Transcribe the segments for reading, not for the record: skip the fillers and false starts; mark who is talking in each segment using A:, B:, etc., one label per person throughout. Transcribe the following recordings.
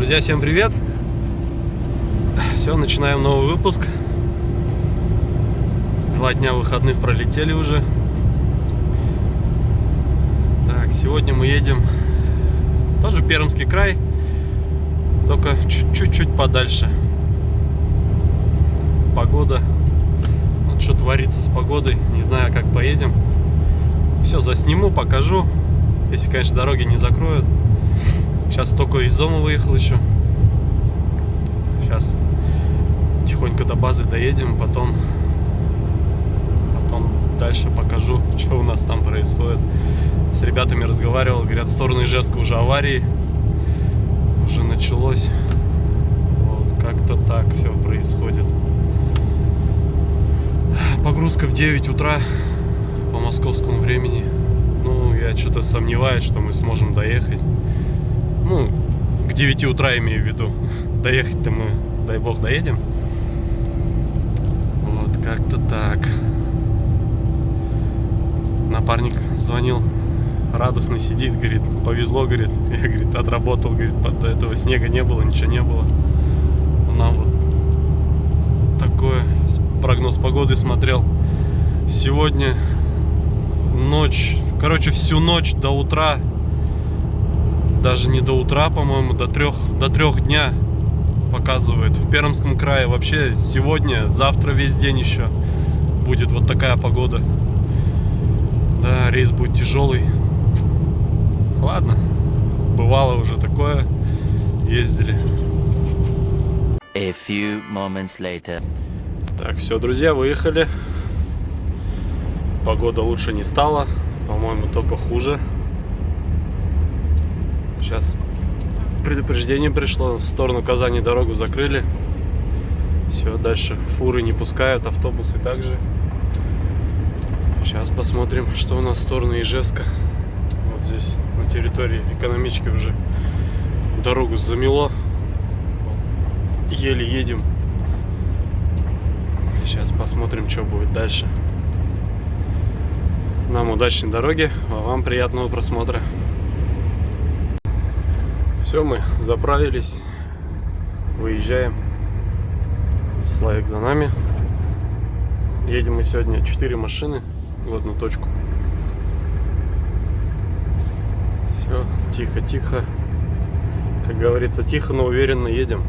A: Друзья, всем привет! Все, начинаем новый выпуск. 2 дня выходных пролетели уже. Так, сегодня мы едем тоже Пермский край, только чуть-чуть подальше. Погода, вот что творится с погодой, не знаю, как поедем. Все засниму, покажу, если, конечно, дороги не закроют. Сейчас только из дома выехал еще. Сейчас тихонько до базы доедем, потом дальше покажу, что у нас там происходит. С ребятами разговаривал, говорят, в сторону Ижевска уже аварии уже началось. Вот как-то так все происходит. Погрузка в 9 утра по московскому времени. Ну, я что-то сомневаюсь, что мы сможем доехать. Ну, к 9 утра имею в виду. Доехать-то мы, дай бог, доедем. Вот, как-то так. Напарник звонил, радостно сидит, говорит, повезло, говорит. Я, говорит, отработал, говорит, до этого снега не было, ничего не было. Нам вот такой прогноз погоды смотрел. Сегодня ночь, короче, всю ночь до утра. Даже не до утра, по-моему, до 3 дня показывает. В Пермском крае вообще сегодня, завтра весь день еще будет вот такая погода. Да, рейс будет тяжелый. Ладно, бывало уже такое. Ездили.
B: A few moments later.
A: Так, все, друзья, выехали. Погода лучше не стала. По-моему, только хуже. Сейчас предупреждение пришло, в сторону Казани дорогу закрыли. Все, дальше фуры не пускают, автобусы также. Сейчас посмотрим, что у нас в сторону Ижевска. Вот здесь на территории экономички уже дорогу замело. Еле едем. Сейчас посмотрим, что будет дальше. Нам удачной дороги, а вам приятного просмотра. Все, мы заправились, выезжаем. Славик за нами. Едем мы сегодня 4 машины в одну точку. Все, тихо-тихо. Как говорится, тихо, но уверенно едем.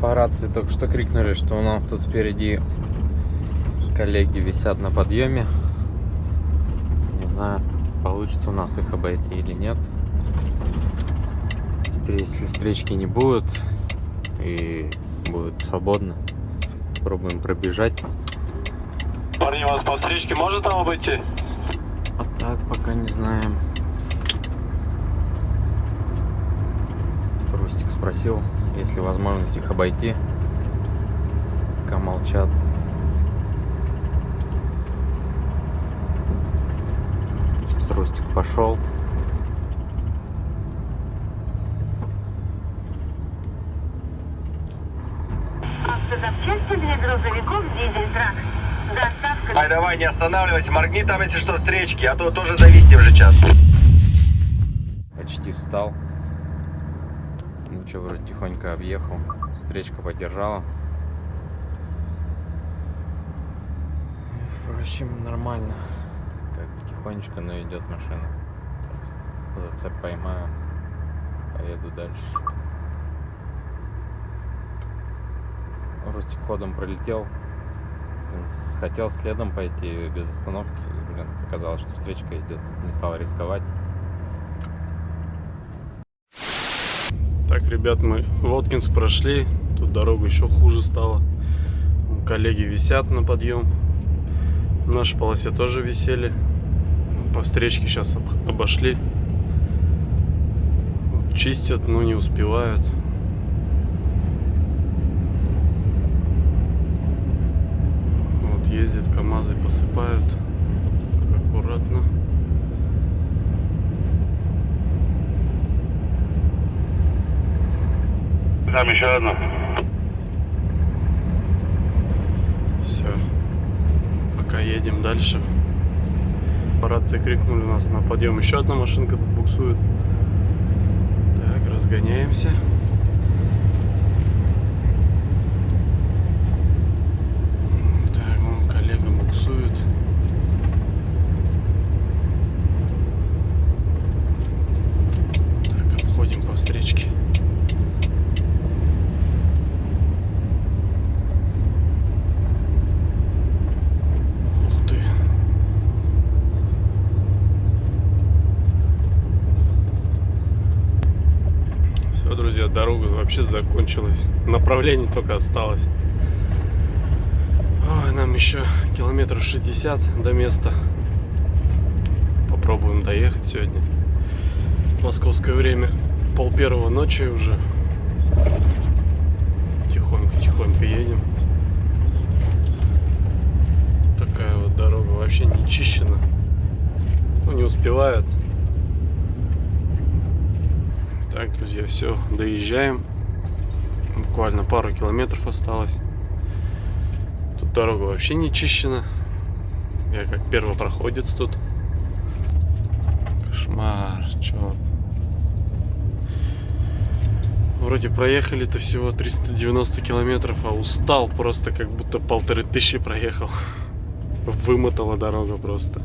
C: По рации только что крикнули, что у нас тут впереди коллеги висят на подъеме. Не знаю, получится у нас их обойти или нет. Если встречки не будет и будет свободно, пробуем пробежать.
A: Парни, у вас по встречке можно там обойти?
C: А так пока не знаем. Рустик спросил, есть ли возможность их обойти. Пока молчат. Сейчас Рустик пошел.
D: Автозапчасти для грузовиков «Дизель-Трак». Доставка...
E: Ай, давай, не останавливайся, моргни там, если что, встречки, а то тоже зависнем же час.
C: Почти встал. Ну что, вроде тихонько объехал. Встречка поддержала. Впрочем, нормально. Как бы тихонечко, но идет машина. Зацеп поймаю. Поеду дальше. Рустик ходом пролетел. Хотел следом пойти без остановки. Блин, оказалось, что встречка идет. Не стал рисковать.
A: Так, ребят, мы Воткинск прошли. Тут дорога еще хуже стала. Коллеги висят на подъем. В нашей полосе тоже висели. По встречке сейчас обошли. Чистят, но не успевают. КамАЗы посыпают. Аккуратно.
E: Там еще одно.
A: Все. Пока едем дальше. По рации крикнули у нас на подъем. Еще одна машинка тут буксует. Так, разгоняемся. Так, вон коллега буксует. Так, обходим по встречке. Ух ты. Все, друзья, дорога вообще закончилась. Направление только осталось. Ой, нам еще километров 60 до места. Попробуем доехать сегодня. Московское время 12:30 ночи уже. Тихонько едем. Такая вот дорога вообще не чищена. Ну, не успевают. Так, друзья, все, доезжаем. Буквально пару километров осталось. Тут дорога вообще не чищена. Я как первопроходец тут. Кошмар, чё. Вроде проехали-то всего 390 километров, а устал просто, как будто 1500 проехал. Вымотала дорога просто.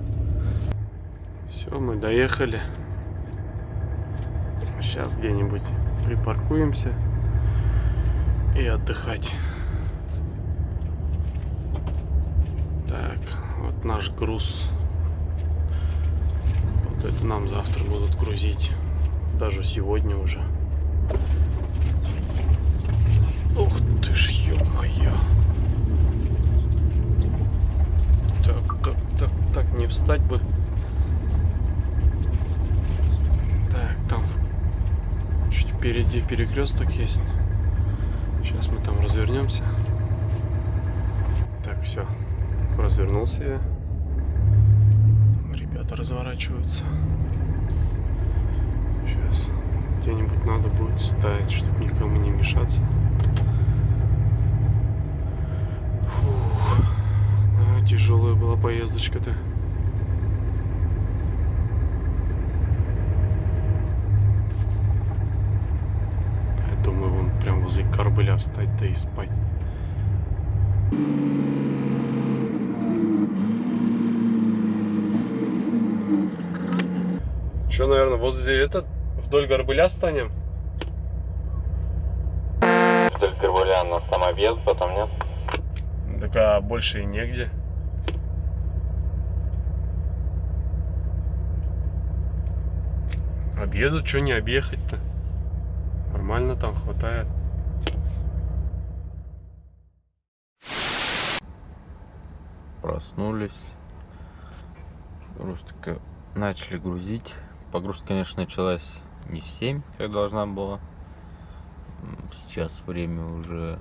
A: Все, мы доехали. Сейчас где-нибудь припаркуемся и отдыхать. Так, вот наш груз. Вот это нам завтра будут грузить. Даже сегодня уже. Ух ты ж, ё-моё. Так, не встать бы. Так, там чуть впереди перекресток есть. Сейчас мы там развернемся. Так, все. Развернулся я. Ребята разворачиваются. Сейчас где-нибудь надо будет встать, чтобы никому не мешаться. Фух. Да, тяжелая была поездочка-то. Я думаю, вон прям возле Карбеля встать, да и спать. Что, наверное, возле вдоль Горбыля встанем?
C: Вдоль Карбуля на сам объезд, потом нет.
A: Так, а больше и негде. Объедут, что не объехать-то? Нормально там хватает.
C: Проснулись. Грузчика начали грузить. Погрузка, конечно, началась не в 7, как должна была. Сейчас время уже,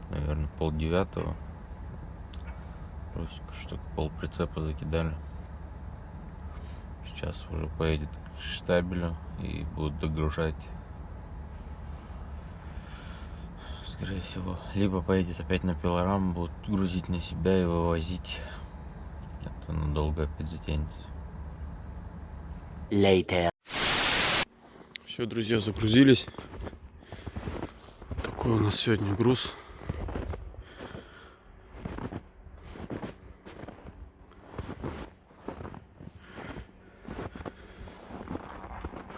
C: наверное, 8:30. Грузчика что-то полприцепа закидали. Сейчас уже поедет к штабелю и будут догружать. Скорее всего, либо поедет опять на пилорам, будут грузить на себя и вывозить. Это надолго опять затянется.
B: Later.
A: Все, друзья, загрузились. Такой у нас сегодня груз.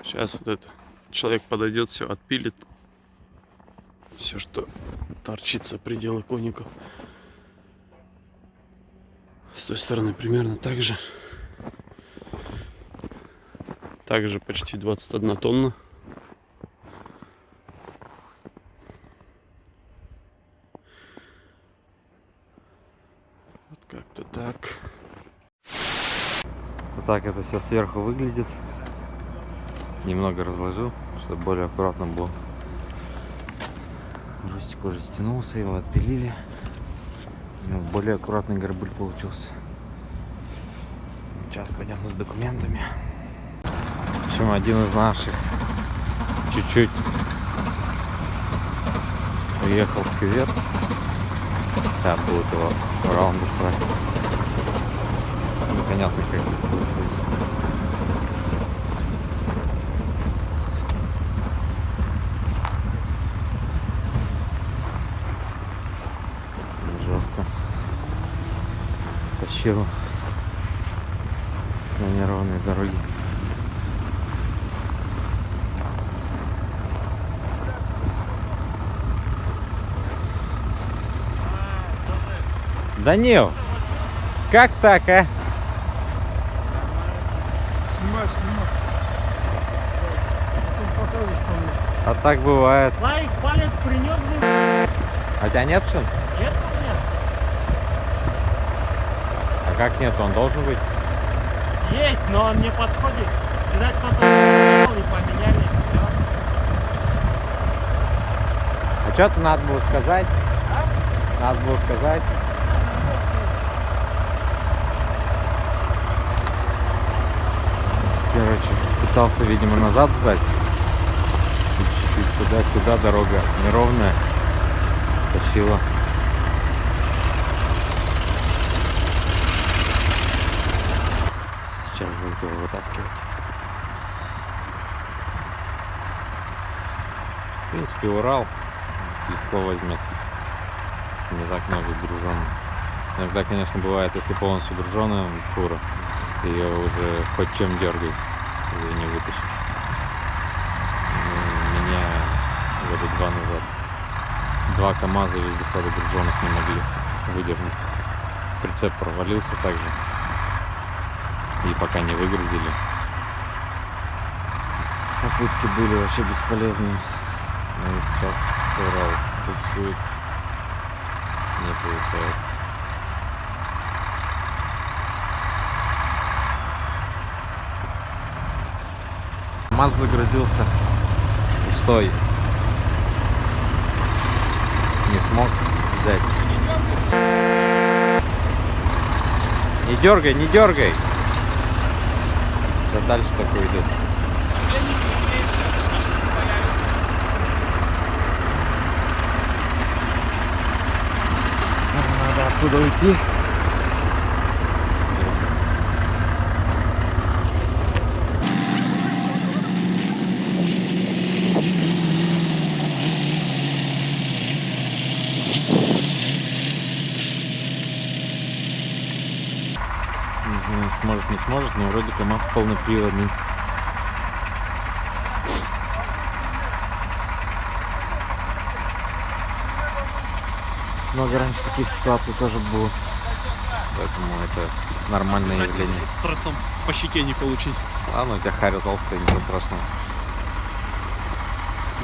A: Сейчас вот это человек подойдет, все отпилит. Все, что торчит за пределы коников. С той стороны примерно так же. Также почти 21 тонна. Вот как-то так.
C: Вот так это все сверху выглядит. Немного разложил, чтобы более аккуратно было. Грузчик уже стянулся, его отпилили. Ну, более аккуратный горбыль получился. Сейчас пойдем с документами. В общем, один из наших чуть-чуть уехал в кювет. Да, будет его раунд доставать. Непонятно, как это получилось. Жестко стащил на неровной дороге. Данил, как так, а?
F: Снимай. Потом покажешь, что мне.
C: А так бывает.
F: Славик, палец принес бы.
C: А у тебя нет что?
F: Нет.
C: А как нет? Он должен быть.
F: Есть, но он не подходит. Видать, кто-то и поменяли. Все.
C: А что-то надо было сказать. Надо было сказать. Короче, пытался, видимо, назад сдать. И чуть-чуть туда-сюда дорога неровная. Стащила. Сейчас будет его вытаскивать. В принципе, Урал легко возьмет. Не так много груженных. Иногда, конечно, бывает, если полностью груженная фура, ее уже хоть чем дергай, ее не вытащишь. Меня года 2 назад 2 КАМАЗа вездехода груженных не могли выдернуть. Прицеп провалился также. И пока не выгрузили, попытки были вообще бесполезные. Ну и сейчас Урал пульсует, не получается. КАМАЗ загрузился пустой, не смог взять. Не дергай, не дергай. Что дальше такое идет? Надо отсюда уйти. Не знаю, сможет, не сможет, но вроде КАМАЗ полноприводный. Много раньше таких ситуаций тоже было. Поэтому это нормальное явление.
A: Тросом по щеке не получить.
C: А, ну у тебя харя толстая, ничего страшного.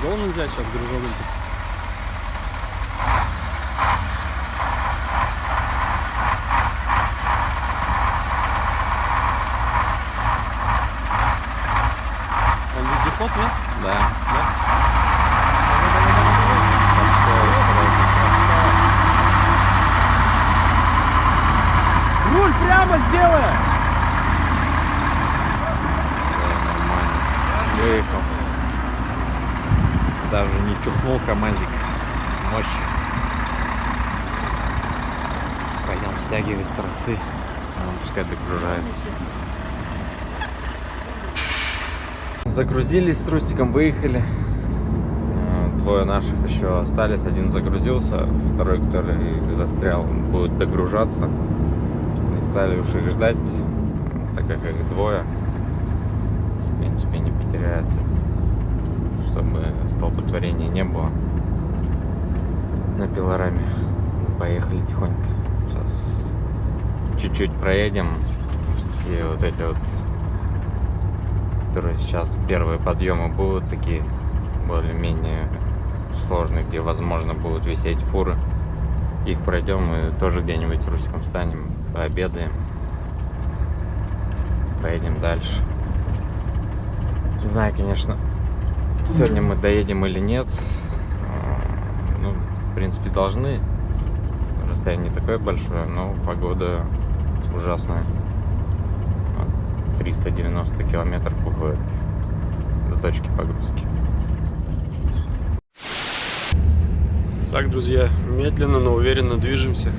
A: Должен взять сейчас груженым. Он вездеход, нет?
C: Да.
F: Руль прямо сделай!
C: Нормально. Выехал. Даже не чухнул КАМАЗик. Мощь. Пойдем стягивать тросы. Он пускай догружается. Загрузились с Рустиком, выехали. Двое наших еще остались. Один загрузился, второй, который застрял, будет догружаться. Не стали уж их ждать, так как их двое. В принципе, не потеряются, чтобы столпотворения не было на пилораме. Поехали тихонько. Сейчас чуть-чуть проедем. И вот эти вот, которые сейчас первые подъемы будут, такие более-менее сложные, где возможно будут висеть фуры. Их пройдем и тоже где-нибудь с Русиком встанем, пообедаем, поедем дальше. Не знаю, конечно, сегодня мы доедем или нет. Ну, в принципе, должны. Просто хотя и не такое большое, но погода ужасная. 390 километров уходит до точки погрузки.
A: Так, друзья, медленно, но уверенно движемся.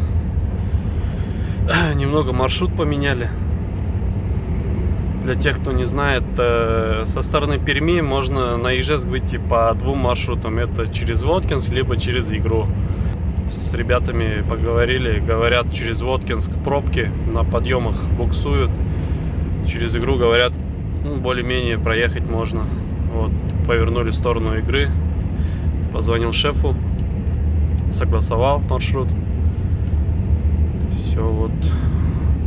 A: Немного маршрут поменяли. Для тех, кто не знает, со стороны Перми можно на Ижевск выйти по двум маршрутам. Это через Воткинск, либо через Игру. С ребятами поговорили, говорят, через Воткинск пробки, на подъемах буксуют. Через Игру, говорят, более-менее проехать можно. Вот, повернули в сторону Игры. Позвонил шефу, согласовал маршрут. Все, вот,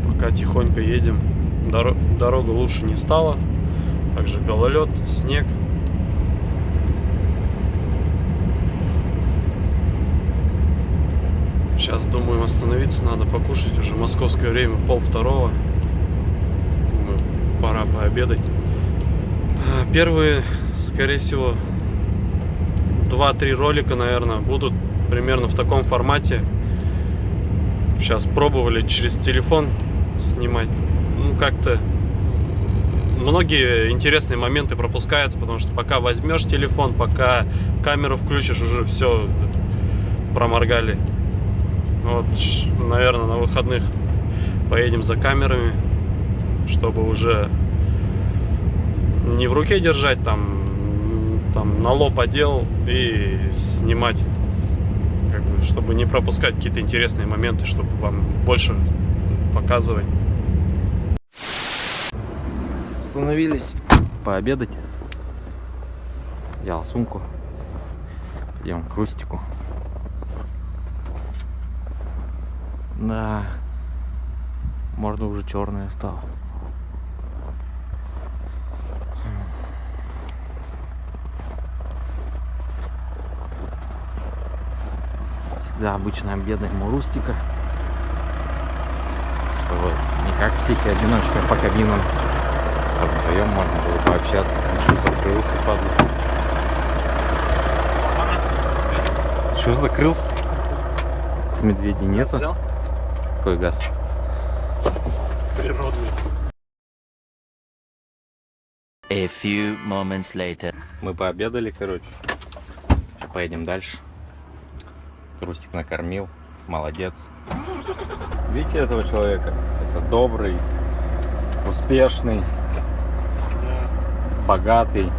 A: пока тихонько едем. Дорога лучше не стала. Также гололед, снег. Сейчас думаем остановиться, надо покушать. Уже московское время 1:30. Думаю, пора пообедать. Первые, скорее всего, 2-3 ролика, наверное, будут примерно в таком формате. Сейчас пробовали через телефон снимать. Ну, как-то многие интересные моменты пропускаются, потому что пока возьмешь телефон, пока камеру включишь, уже все проморгали. Вот, наверное, на выходных поедем за камерами, чтобы уже не в руке держать, там на лоб одел и снимать, как бы, чтобы не пропускать какие-то интересные моменты, чтобы вам больше показывать.
C: Остановились пообедать. Взял сумку. Идем к Рустику. Да, морда уже черная стала. Всегда обычно обедаем у Рустика, чтобы не как психи-одиночка по кабинам, а вдвоем можно было пообщаться. Что закрылся, падла? Что закрылся? Медведей нету.
A: Взял?
C: Какой газ?
A: Природный.
B: A few moments later.
C: Мы пообедали, короче. Поедем дальше. Рустик накормил. Молодец. Видите этого человека? Это добрый, успешный, богатый.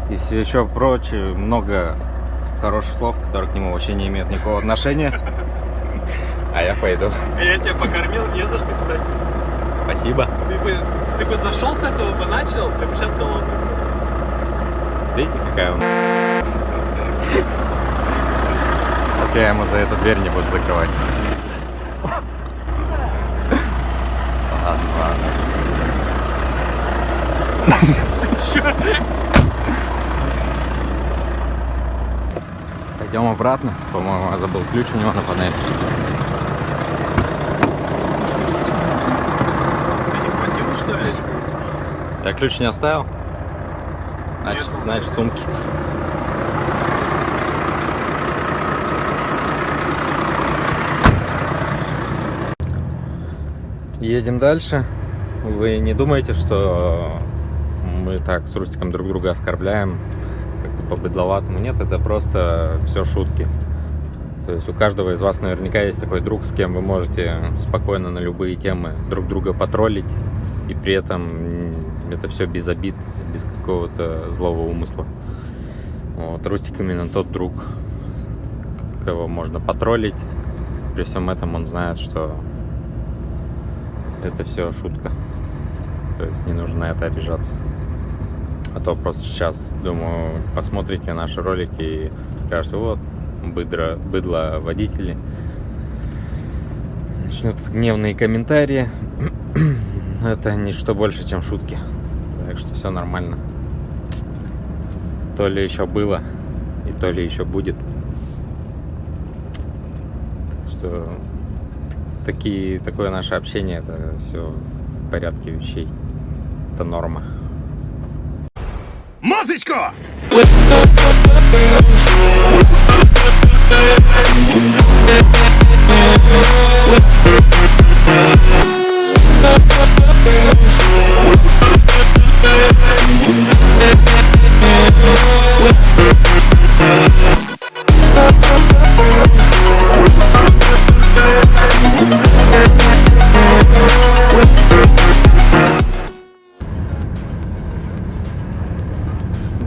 C: И еще прочее, много хороших слов, которые к нему вообще не имеют никакого отношения. А я пойду.
A: Я тебя покормил, не за что, кстати.
C: Спасибо.
A: Ты бы зашел с этого, бы начал, ты бы сейчас голодный.
C: Видите, какая он? Вот я ему за эту дверь не буду закрывать. Ладно. Пойдем обратно. По-моему, я забыл ключ у него на панели.
A: Ты не хватило, что ли?
C: Я ключ не оставил? Значит, в сумке. Едем дальше. Вы не думаете, что мы так с Рустиком друг друга оскорбляем как-то по-быдловатому? Нет, это просто все шутки. То есть у каждого из вас наверняка есть такой друг, с кем вы можете спокойно на любые темы друг друга потроллить, и при этом это все без обид, без какого-то злого умысла. Вот, Рустик именно тот друг, кого можно потроллить. При всем этом он знает, что это все шутка. То есть не нужно на это обижаться. А то просто сейчас, думаю, посмотрите наши ролики и скажете: вот, быдло водители. Начнутся гневные комментарии. Это ничто больше, чем шутки. Так что все нормально. То ли еще было, и то ли еще будет. Что такое наше общение, это все в порядке вещей. Это норма.
E: Музычку!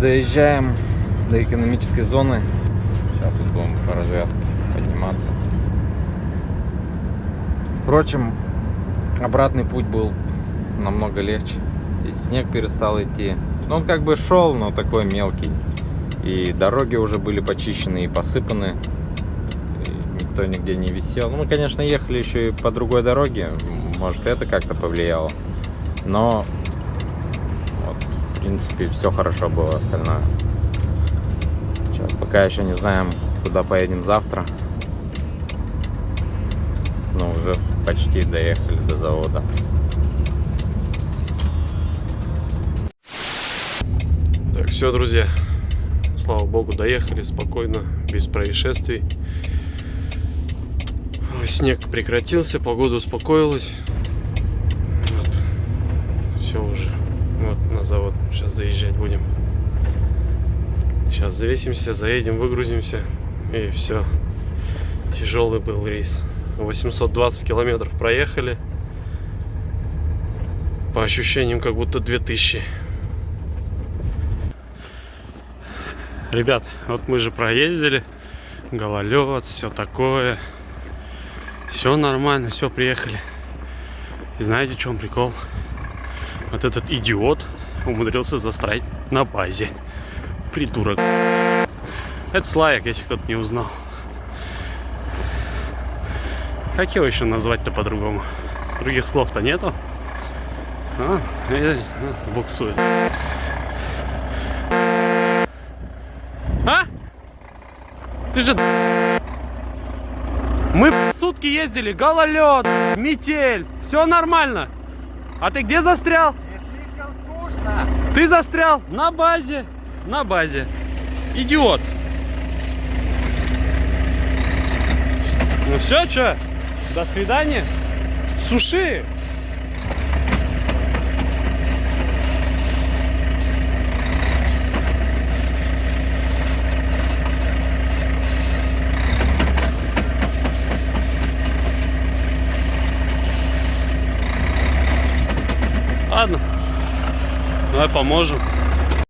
C: доезжаем до экономической зоны. Сейчас вот будем по развязке подниматься. Впрочем, обратный путь был намного легче. И снег перестал идти. Ну, он как бы шел, но такой мелкий. И дороги уже были почищены и посыпаны. И никто нигде не висел. Ну, мы, конечно, ехали еще и по другой дороге. Может, это как-то повлияло. Но, вот, в принципе, все хорошо было остальное. Сейчас пока еще не знаем, куда поедем завтра. Но уже почти доехали до завода.
A: Так, все, друзья. Слава богу, доехали спокойно, без происшествий. Снег прекратился, погода успокоилась. Вот. Все уже. Вот на завод. Сейчас заезжать будем. Сейчас завесимся, заедем, выгрузимся. И все. Тяжелый был рейс. 820 километров проехали. По ощущениям, как будто 2000. Ребят, вот мы же проездили. Гололед, все такое. Все нормально, все, приехали. И знаете, в чем прикол? Вот этот идиот умудрился застрять на базе. Придурок. Это Славик, если кто-то не узнал. Как его еще назвать-то по-другому? Других слов-то нету. Буксует. А? Ты же... Мы сутки ездили, гололед, метель, все нормально. А ты где застрял?
F: Мне слишком скучно.
A: Ты застрял на базе. На базе. Идиот. Ну все, что? До свидания. Суши. Ладно. Давай поможем.